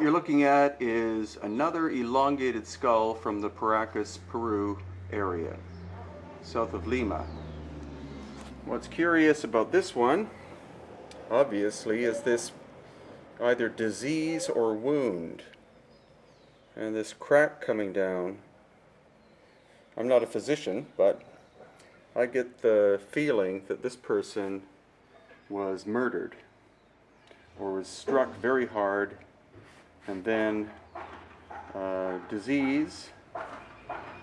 you're looking at is another elongated skull from the Paracas, Peru area, south of Lima. What's curious about this one, obviously, is this either disease or wound, and this crack coming down. I'm not a physician, but I get the feeling that this person was murdered or was struck very hard, and then disease,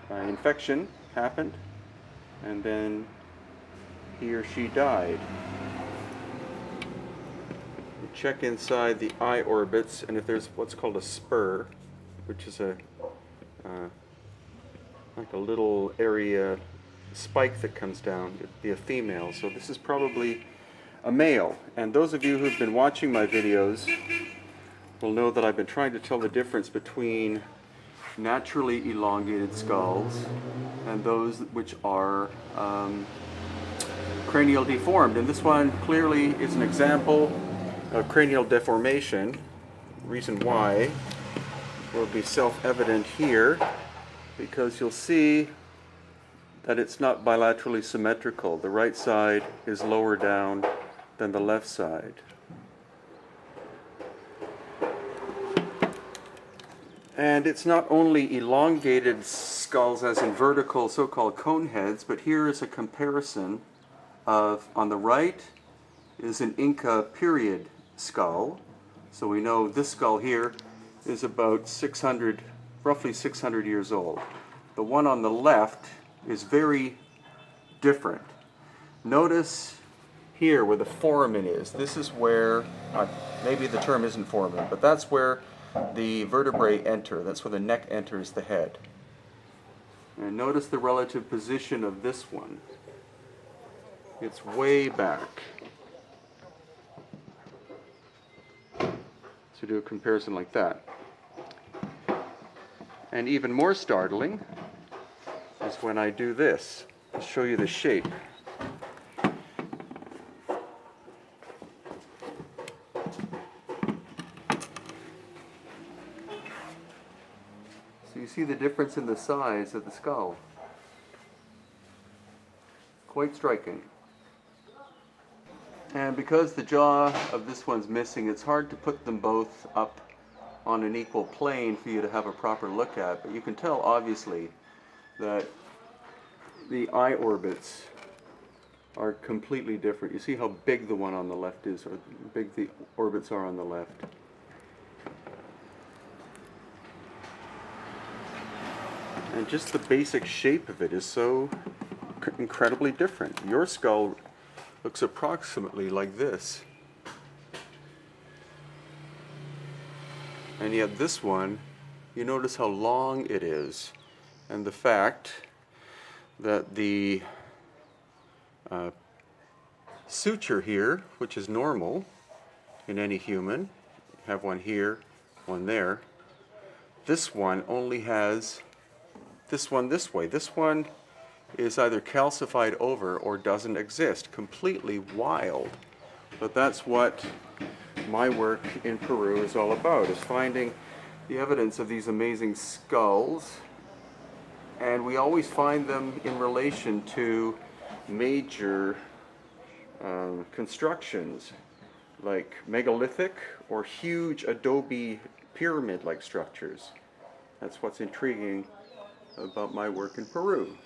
infection happened, and then he or she died. You check inside the eye orbits, and if there's what's called a spur, which is a like a little area spike that comes down, it'd be a female. So this is probably a male. And those of you who've been watching my videos will know that I've been trying to tell the difference between naturally elongated skulls and those which are cranial deformed. And this one clearly is an example of cranial deformation. Reason why will be self-evident here, because you'll see that it's not bilaterally symmetrical. The right side is lower down than the left side. And it's not only elongated skulls as in vertical so-called cone heads, but here is a comparison of, on the right is an Inca period skull. So we know this skull here is about roughly 600 years old. The one on the left is very different. Notice here where the foramen is. This is where, maybe the term isn't foramen, but that's where the vertebrae enter. That's where the neck enters the head. And notice the relative position of this one. It's way back. So do a comparison like that. And even more startling is when I do this. I'll show you the shape. So you see the difference in the size of the skull. Quite striking. And because the jaw of this one's missing, it's hard to put them both up on an equal plane for you to have a proper look at. But you can tell obviously that the eye orbits are completely different. You see how big the one on the left is, or how big the orbits are on the left. And just the basic shape of it is so incredibly different. Your skull looks approximately like this. And yet this one, you notice how long it is, and the fact that the suture here, which is normal in any human, you have one here, one there, this one only has this one this way. This one is either calcified over or doesn't exist. Completely wild. But that's what my work in Peru is all about, is finding the evidence of these amazing skulls. And we always find them in relation to major constructions, like megalithic or huge adobe pyramid-like structures. That's what's intriguing about my work in Peru.